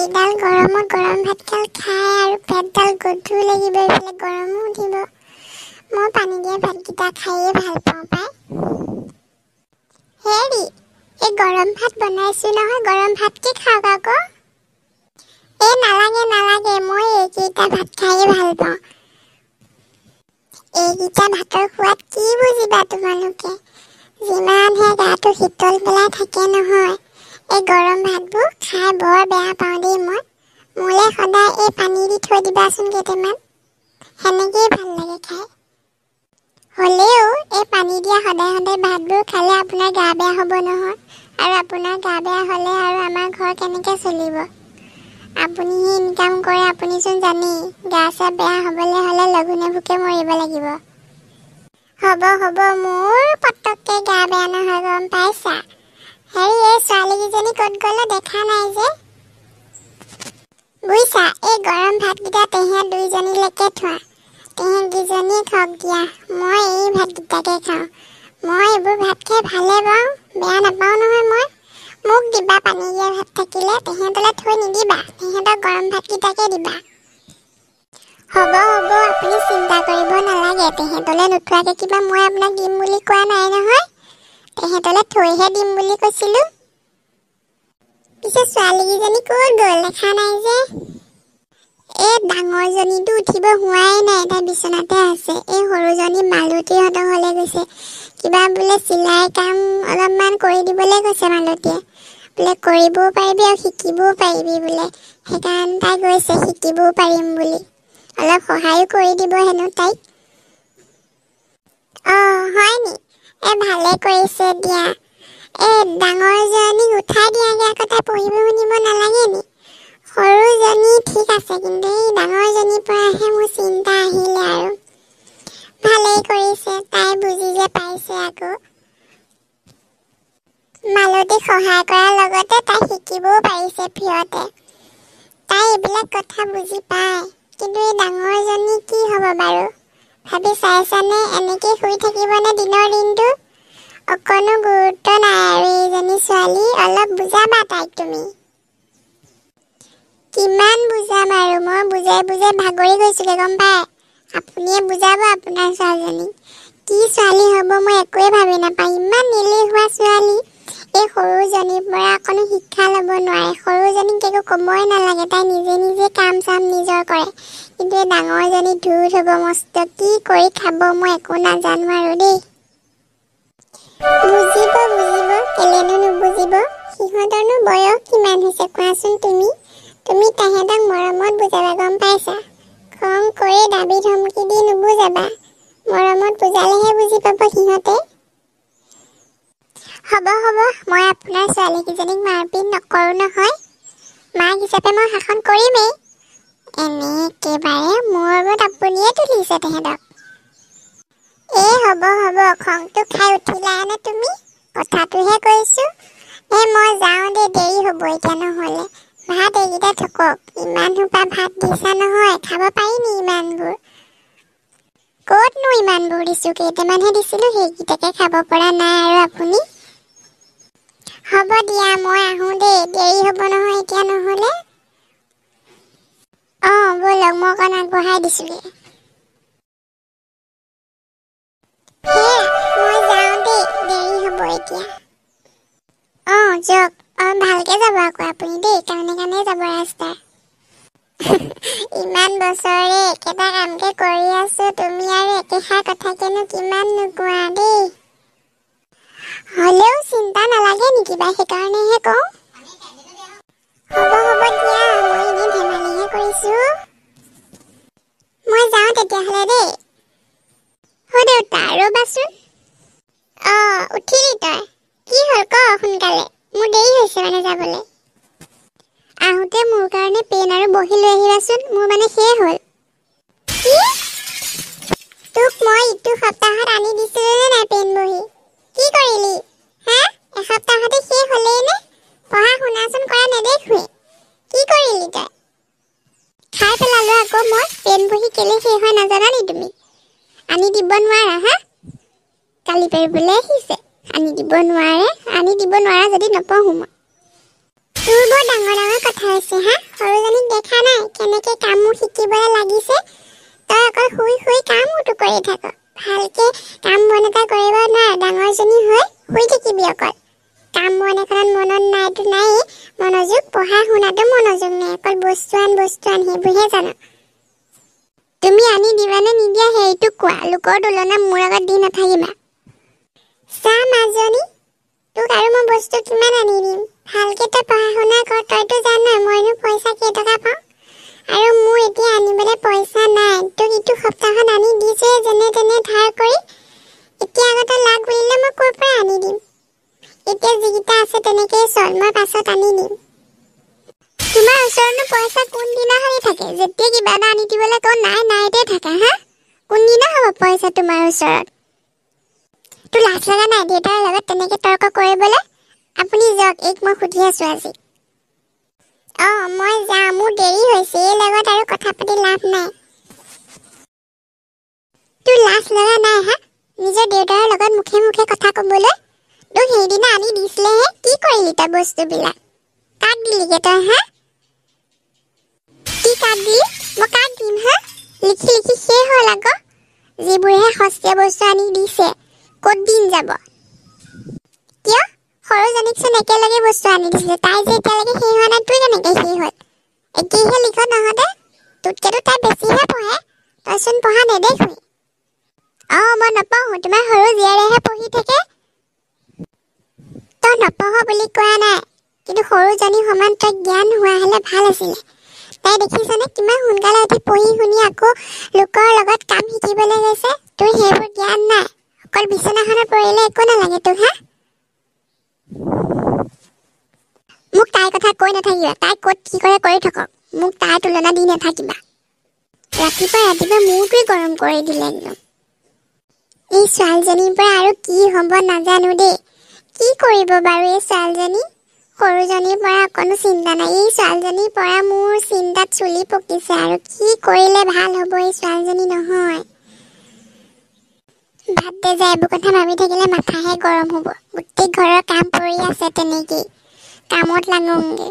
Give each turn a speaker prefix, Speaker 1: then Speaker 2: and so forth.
Speaker 1: এইডাল গৰমত গৰম ভাতকাল খাই আৰু পেটডাল গধুৰ লাগিব, এইফালে গৰমো উঠিব। মই পানী দিয়া ভাতকেইটা খাইয়ে ভাল পাওঁ পাই। হেৰি, এই গৰম ভাত বনাইছো নহয়, গৰম ভাতকে খাওক আকৌ। নালাগে নালাগে, মই এইকেইটা ভাত খাইয়ে ভাল পাওঁ। এইকেইটা ভাতৰ সোৱাদ কি বুজিবা তোমালোকে? যিমানহে গাটো শীতল পেলাই থাকে নহয়, এই গৰম ভাতবোৰ খাই বৰ বেয়া পাওঁ দেই মই। মোলে সদায় এই পানী দি থৈ দিবাচোন কেইটামান, সেনেকেই ভাল লাগে খাই। হ'লেও এই পানী দিয়া সদায় সদায় ভাতবোৰ খালে আপোনাৰ গা বেয়া হ'ব নহয়, আৰু আপোনাৰ গা বেয়া হ'লে আৰু আমাৰ ঘৰ কেনেকৈ চলিব? আপুনিহে ইনকাম কৰে, আপুনিচোন জানেই, গা চা বেয়া হ'বলৈ হ'লে লঘোণে ভোকে মৰিব লাগিব। হ'ব হ'ব, মোৰ পটককে গা বেয়া নহয়, গম পাইছা? হেৰি, এই ছোৱালীকেইজনী ক'ত গ'লে দেখা নাই যে? বুজিছা, এই গৰম ভাতকেইটা তেহেঁত দুইজনীলৈকে থোৱা। তেহেঁতকেইজনীয়ে খাওক দিয়া, মই এই ভাতকেইটাকে খাওঁ। মই এইবোৰ ভাত খাই ভালে পাওঁ, বেয়া নাপাওঁ নহয় মই। মোক দিবা পানী দিয়া ভাত থাকিলে, তেহেঁতলৈ থৈ নিদিবা, তেহেঁতক গৰম ভাতকেইটাকে দিবা। হ'ব হ'ব, আপুনি চিন্তা কৰিব নালাগে, তেহেঁতলৈ নোথোৱাকৈ কিবা মই আপোনাক দিম বুলি কোৱা নাই নহয়। তেহেঁতলৈ থৈহে দিম বুলি কৈছিলোঁ। পিছে ছোৱালীকেইজনী ক'ত গ'ল, দেখা নাই যে? এই ডাঙৰজনীতো উঠিব হোৱাই নাই, তাই বিচনাতে আছে। এই সৰুজনী মালতীহঁতৰ ঘৰলৈ গৈছে। কিবা বোলে চিলাই কাম অলপমান কৰি দিবলৈ কৈছে মালতীয়ে। বোলে কৰিবও পাৰিবি আৰু শিকিবও পাৰিবি বোলে, সেইকাৰণে তাই গৈছে শিকিবও পাৰিম বুলি। অলপ সহায়ো কৰি দিব হেনো তাইক। হয় নি? ভালে কৰিছে দিয়া। ডাঙৰজনীক উঠাই দিয়াগে আকৌ, তাই পঢ়িব শুনিব নালাগে নি? সৰুজনী ঠিক আছে, কিন্তু এই ডাঙৰজনীৰ পৰাহে মোৰ চিন্তা আহিলে আৰু। ভালেই কৰিছে, তাই বুজি যে পাইছে আকৌ। মালতীক সহায় কৰাৰ লগতে তাই শিকিবও পাৰিছে ফ্ৰীতে। তাই এইবিলাক কথা বুজি পায়, কিন্তু এই ডাঙৰজনী কি হ'ব বাৰু? ভাবি চাইছানে, এনেকৈ শুই থাকিবনে দিনৰ দিনটো? অকণো গুৰুত্ব নাই আৰু এইজনী ছোৱালী, অলপ বুজাবা তাইক তুমি। কিমান বুজাম আৰু, মই বুজাই বুজাই ভাগৰি গৈছোগে গম পায়। আপুনিয়ে বুজাব আপোনাৰ ছোৱালীজনীক। কি ছোৱালী হ'ব মই একোৱে ভাবি নাপাওঁ, ইমান এলেহুৱা ছোৱালী। এই সৰুজনীৰ পৰা অকণো শিক্ষা ল'ব নোৱাৰে, সৰুজনীক একো ক'বই নালাগে, তাই নিজে নিজে কাম চাম নিজৰ কৰে। কিন্তু এই ডাঙৰজনী ধূত হ'ব মস্ত, কি কৰি খাব মই একো নাজানো আৰু দেই। বুজিব বুজিব, কেলেনো নুবুজিব? সিহঁতৰনো বয়স কিমান হৈছে কোৱাচোন তুমি? তুমি তাহেঁতক মৰমত বুজাবা গম পাইছা? খং কৰি দাবী ধমকি দি নুবুজাবা, মৰমত বুজালেহে বুজি পাব সিহঁতে। হ'ব হ'ব, মই আপোনাৰ ছোৱালীকেইজনীক মাৰপিট নকৰোঁ নহয়। মাক হিচাপে মই শাসন কৰিমেই। একেবাৰে মোৰ আগত আপুনিয়ে তুলিছে তেহেঁতক। হ'ব হ'ব, খংটো খাই উঠিলানে তুমি? কথাটোহে কৈছোঁ। মই যাওঁ দেই, দেৰি হ'ব এতিয়া নহ'লে। ভাত এইকেইটা থকক, ইমান সোপা ভাত দিছা নহয়, খাব পাৰিনি ইমানবোৰ? ক'তনো ইমানবোৰ দিছোঁ, কেইটামানহে দিছিলোঁ, সেইকেইটাকে খাব পৰা নাই আৰু আপুনি? হ'ব দিয়া, মই আহোঁ দেই, দেৰি হ'ব নহয় এতিয়া নহ'লে। ব'লক, মই অকণ আগবঢ়াই দিছোঁগে। মই যাওঁ দেই, দেৰি হ'ব এতিয়া। যাওক, ভালকে যাব আকৌ আপুনি দেই, কাণে কাণে যাব ৰাস্তা। ইমান বছৰে একেটা কামকে কৰি আছো, তুমি আৰু একেষাৰ কথাকেনো কিমান নোকোৱা দেই। হ'লেও চিন্তা নালাগে নেকি বা, সেইকাৰণেহে কওঁ। হ'ব হ'ব দিয়া, মই এনেই ধেমালিহে কৰিছোঁ। মই যাওঁ তেতিয়াহ'লে দেই। দেউতা ৰ'বাচোন। উঠিলি তই? কি হ'ল ক সোনকালে, মোৰ দেৰি হৈছে মানে যাবলৈ। আহোঁতে মোৰ কাৰণে পেন আৰু বহি লৈ আহিবাচোন, মোৰ মানে শেষ হ'ল। কি? তোক মই ইটো সপ্তাহত আনি দিছিলোঁ নে নাই পেন বহি? কি কৰিলি? এসপ্তাহতে শেষ হ'লেই নে? পঢ়া শুনাচোন কৰা নেদেখোঁৱেই। কি কৰিলি তই? খাই পেলালোঁ আকৌ মই, পেন বহি কেলে শেষ হয় নাজানা নি তুমি? আনি দিব নোৱাৰা গালি পাৰিবলৈ আহিছে। আনি দিব নোৱাৰা যদি নপঢ়োঁ মই। তোৰ বৰ ডাঙৰ ডাঙৰ কথা হৈছে সৰু দেখা নাই কেনেকে কামো শিকিবলৈ লাগিছে তই অকল শুই শুই কামটো কৰি থাক ভালকে কাম বন এটা কৰিব নোৱাৰ ডাঙৰজনী হৈ শুই থাকিবি অকল কাম বন এখনত মনত নাইতো নাই মনোযোগ পঢ়া শুনাটো মনোযোগ নাই অকল বস্তু আন সেইবোৰহে জানো তুমি আনি দিবানে নিদিয়া সেইটো কোৱা লোকৰ তুলনা মোৰ আগত দি নাথাকিবা চা মাজনী তোক আৰু মই বস্তু কিমান আনি দিম ভালকে তই পঢ়া শুনা কৰ তইতো জানা মইনো পইচা কেইটকা পাওঁ আৰু মোৰ এতিয়া আনিবলৈ পইচা নাই তোক ইটো সপ্তাহত আনি দিছে যেনে তেনে ধাৰ কৰি এতিয়া আগতে লাগ বুলিলে মই ক'ৰ পৰা আনি দিম এতিয়া যিকেইটা আছে তেনেকেই চল মই পাছত আনি দিম তোমাৰ ওচৰতনো পইচা কোনদিনাখনি থাকে যেতিয়া কিবা এটা আনি দিবলৈ কওঁ নাই নাইতে থাকা হা কোনদিনা হ'ব পইচা তোমাৰ ওচৰত তোৰ লাজ লগা নাই দেউতাৰ লগত তেনেকে তৰ্ক কৰিবলৈ আপুনি যাওক এইক মই সুধি আছো আজি মই যাম মোৰ দেৰি হৈছে এই লগত আৰু কথা পাতি লাভ নাই তোৰ লাজ লগা নাই হা নিজৰ দেউতাৰ লগত মুখে মুখে কথা ক'বলৈ তোক সেইদিনা আনি দিছিলেহে কি কৰিলি তই বস্তুবিলাক কাক দিলিগে তই হা কি কাক দিলি মই কাক দিম হা লিখি লিখি শেষ হ'ল আকৌ যিবোৰহে সস্তীয়া বস্তু আনি দিছে ক'ত দিন যাব কিয় সৰুজনীকচোন একেলগে বস্তু আনি দিছিলে তাই যে এতিয়ালৈকে শেষ হোৱা নাই তোৰ কেনেকৈ শেষ হ'ল একেইহে লিখ নহওঁতে তোতকেতো তাই বেছিহে পঢ়ে তইচোন পঢ়া নেদেখোঁ মই নপঢ়োঁ তোমাৰ সৰু জীয়াৰেহে পঢ়ি থাকে তই নপঢ় বুলি কোৱা নাই কিন্তু সৰুজনী সমান তই জ্ঞান হোৱা হ'লে ভাল আছিলে তাই দেখিছনে কিমান সোনকালে উঠি পঢ়ি শুনি আকৌ লোকৰ লগত কাম শিকিবলৈ গৈছে তোৰ সেইবোৰ জ্ঞান নাই অকল বিচনাখনত পৰিলে একো নালাগে তোক হা মোক তাইৰ কথা কৈ নাথাকিবা তাই ক'ত কি কৰে কৰি থাকক মোক তাইৰ তুলনা দি নাথাকিবা ৰাতিপুৱা মূৰটোৱে গৰম কৰি দিলে একদম এই ছোৱালীজনীৰ পৰা আৰু কি হ'ব নাজানো দেই কি কৰিব বাৰু এই ছোৱালীজনী সৰুজনীৰ পৰা অকণো চিন্তা নাই এই ছোৱালীজনীৰ পৰা মোৰ চিন্তাত চুলি পকিছে আৰু কি কৰিলে ভাল হ'ব এই ছোৱালীজনী নহয় ভাতে যায় এইবোৰ কথা ভাবি থাকিলে মাথাহে গৰম হ'ব গোটেই ঘৰৰ কাম পৰি আছে তেনেকেই কামত লাগোংগে